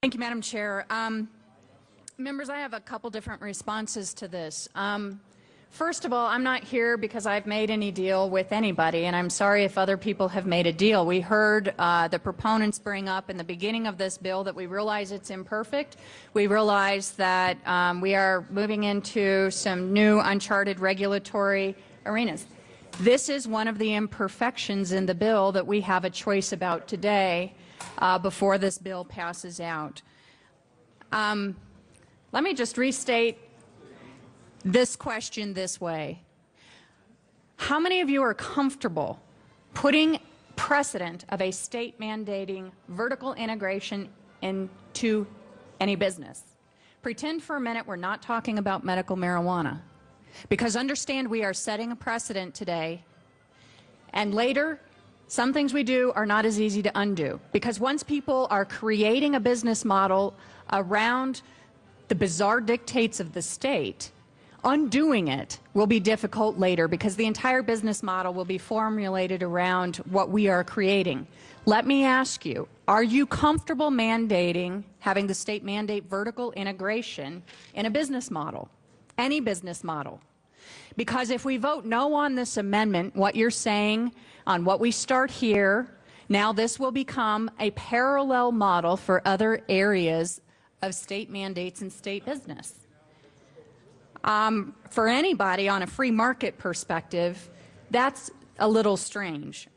Thank you, Madam Chair. Members, I have a couple different responses to this. First of all, I'm not here because I've made any deal with anybody, and I'm sorry if other people have made a deal. We heard the proponents bring up in the beginning of this bill that we realize it's imperfect. We realize that we are moving into some new uncharted regulatory arenas. This is one of the imperfections in the bill that we have a choice about today before this bill passes out. Let me just restate this question this way. How many of you are comfortable putting precedent of a state mandating vertical integration into any business? Pretend for a minute we're not talking about medical marijuana, because understand we are setting a precedent today, and later some things we do are not as easy to undo, because once people are creating a business model around the bizarre dictates of the state, undoing it will be difficult later, because the entire business model will be formulated around what we are creating. Let me ask you, are you comfortable mandating, having the state mandate vertical integration in a business model, any business model? Because if we vote no on this amendment, what you're saying on what we start here, now this will become a parallel model for other areas of state mandates and state business. For anybody on a free market perspective, that's a little strange.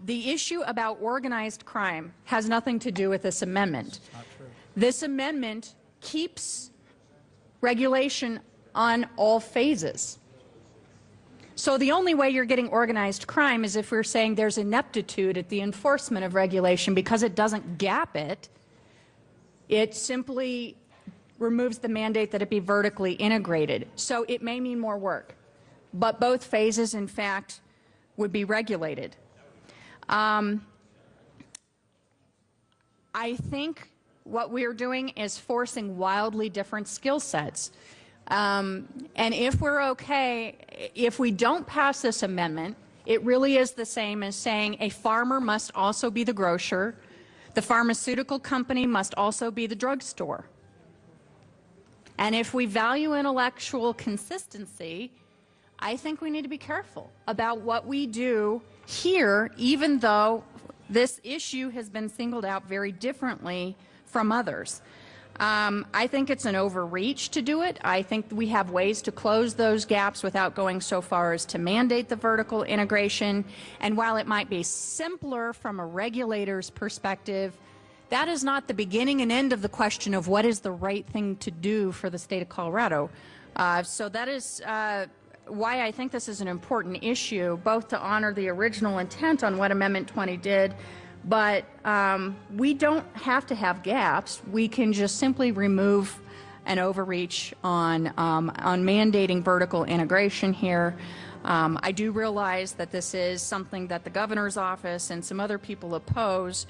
The issue about organized crime has nothing to do with this amendment. This amendment keeps regulation on all phases. So the only way you're getting organized crime is if we're saying there's ineptitude at the enforcement of regulation because it doesn't gap it. It simply removes the mandate that it be vertically integrated. So it may mean more work, but both phases, in fact, would be regulated. I think what we're doing is forcing wildly different skill sets. And if we're okay, if we don't pass this amendment, it really is the same as saying a farmer must also be the grocer, the pharmaceutical company must also be the drugstore. And if we value intellectual consistency, I think we need to be careful about what we do here, even though this issue has been singled out very differently from others. I think it's an overreach to do it. I think we have ways to close those gaps without going so far as to mandate the vertical integration. And while it might be simpler from a regulator's perspective, that is not the beginning and end of the question of what is the right thing to do for the state of Colorado. So that is why I think this is an important issue, both to honor the original intent on what Amendment 20 did, but we don't have to have gaps. We can just simply remove an overreach on mandating vertical integration here. I do realize that this is something that the governor's office and some other people oppose,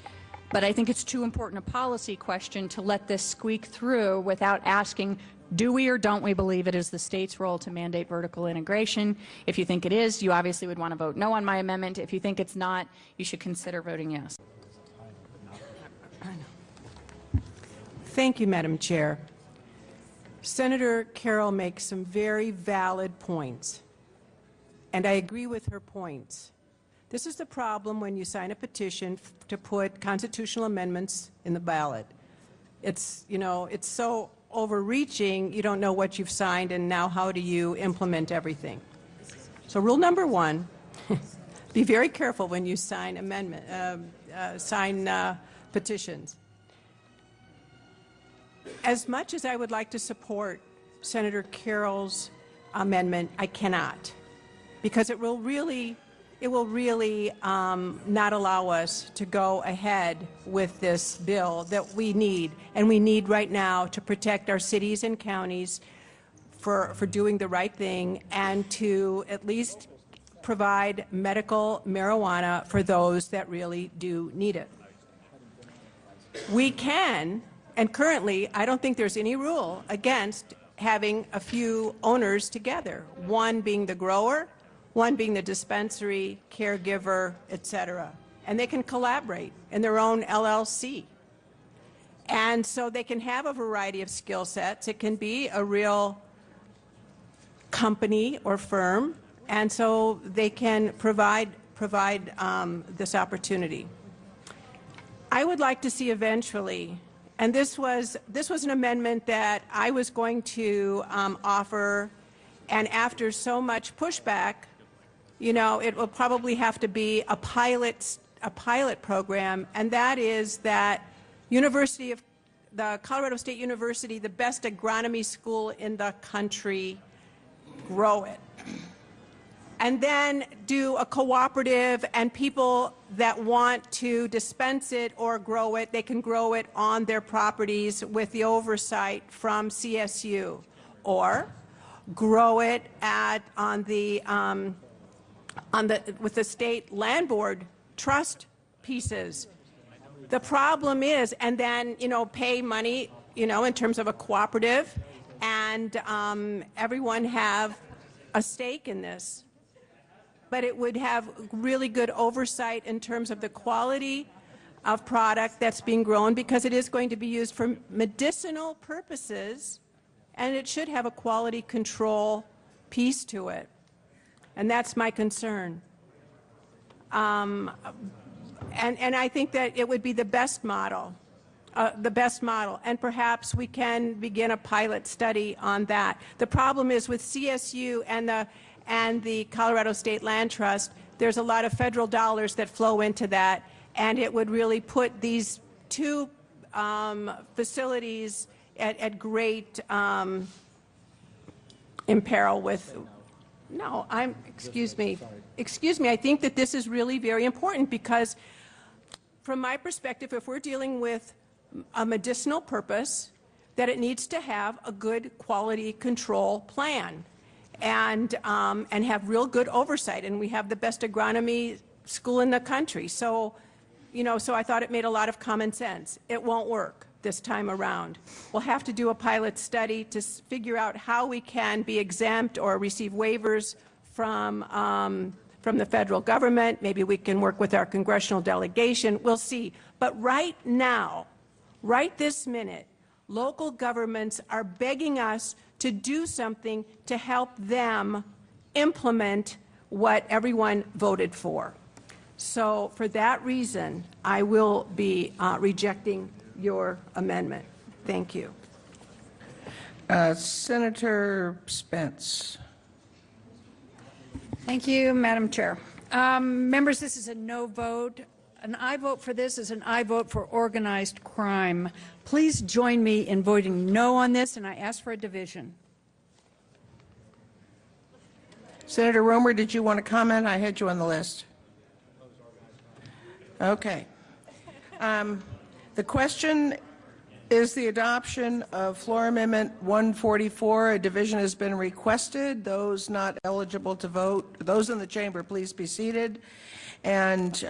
but I think it's too important a policy question to let this squeak through without asking, do we or don't we believe it is the state's role to mandate vertical integration? If you think it is, you obviously would want to vote no on my amendment. If you think it's not, you should consider voting yes. Thank you, Madam Chair. Senator Carroll makes some very valid points, and I agree with her points. This is the problem when you sign a petition to put constitutional amendments in the ballot. It's, you know, it's so overreaching, you don't know what you've signed, and now how do you implement everything? So rule number one, be very careful when you sign petitions. As much as I would like to support Senator Carroll's amendment, I cannot, because it will really not allow us to go ahead with this bill that we need, and we need right now to protect our cities and counties for doing the right thing and to at least provide medical marijuana for those that really do need it. We can, and currently I don't think there's any rule against having a few owners together, one being the grower, one being the dispensary, caregiver, etc. And they can collaborate in their own LLC. And so they can have a variety of skill sets. It can be a real company or firm, and so they can provide this opportunity. I would like to see eventually, and this was an amendment that I was going to offer, and after so much pushback, you know, it will probably have to be a pilot program, and that is that the Colorado State University, the best agronomy school in the country, grow it. And then do a cooperative, and people that want to dispense it or grow it, they can grow it on their properties with the oversight from CSU, or grow it with the state land board trust pieces. The problem is, and then, you know, pay money, you know, in terms of a cooperative, and everyone have a stake in this. But it would have really good oversight in terms of the quality of product that's being grown, because it is going to be used for medicinal purposes, and it should have a quality control piece to it. And that's my concern. And I think that it would be the best model, and perhaps we can begin a pilot study on that. The problem is with CSU and the Colorado State Land Trust, there's a lot of federal dollars that flow into that, and it would really put these two facilities at great imperil with. No, excuse me, I think that this is really very important, because from my perspective, if we're dealing with a medicinal purpose, that it needs to have a good quality control plan, and have real good oversight. And we have the best agronomy school in the country. So, you know, so I thought it made a lot of common sense. It won't work this time around. We'll have to do a pilot study to figure out how we can be exempt or receive waivers from the federal government. Maybe we can work with our congressional delegation. We'll see. But right now, right this minute, local governments are begging us to do something to help them implement what everyone voted for. So for that reason, I will be rejecting your amendment. Thank you. Senator Spence. Thank you, Madam Chair. Members, this is a no vote. An aye vote for this is an aye vote for organized crime. Please join me in voting no on this, and I ask for a division. Senator Romer, did you want to comment? I had you on the list. Okay. The question is the adoption of Floor Amendment 144. A division has been requested. Those not eligible to vote, those in the chamber, please be seated. And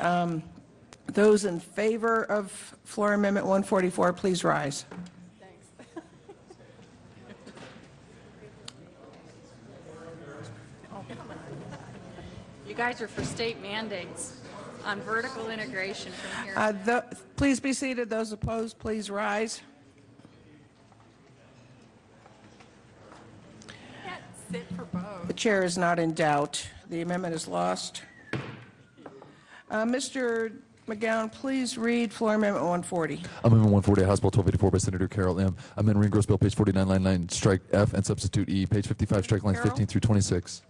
those in favor of Floor Amendment 144, please rise. Thanks. You guys are for state mandates on vertical integration from here. Please be seated. Those opposed, please rise. Can't sit for both. The chair is not in doubt. The amendment is lost. Mr. McGowan, please read Floor Amendment 140. Amendment 140, House Bill 1284 by Senator Carol M. Amend Green Gross Bill, page 49, line 9, strike F and substitute E, page 55, strike lines Carol? 15 through 26.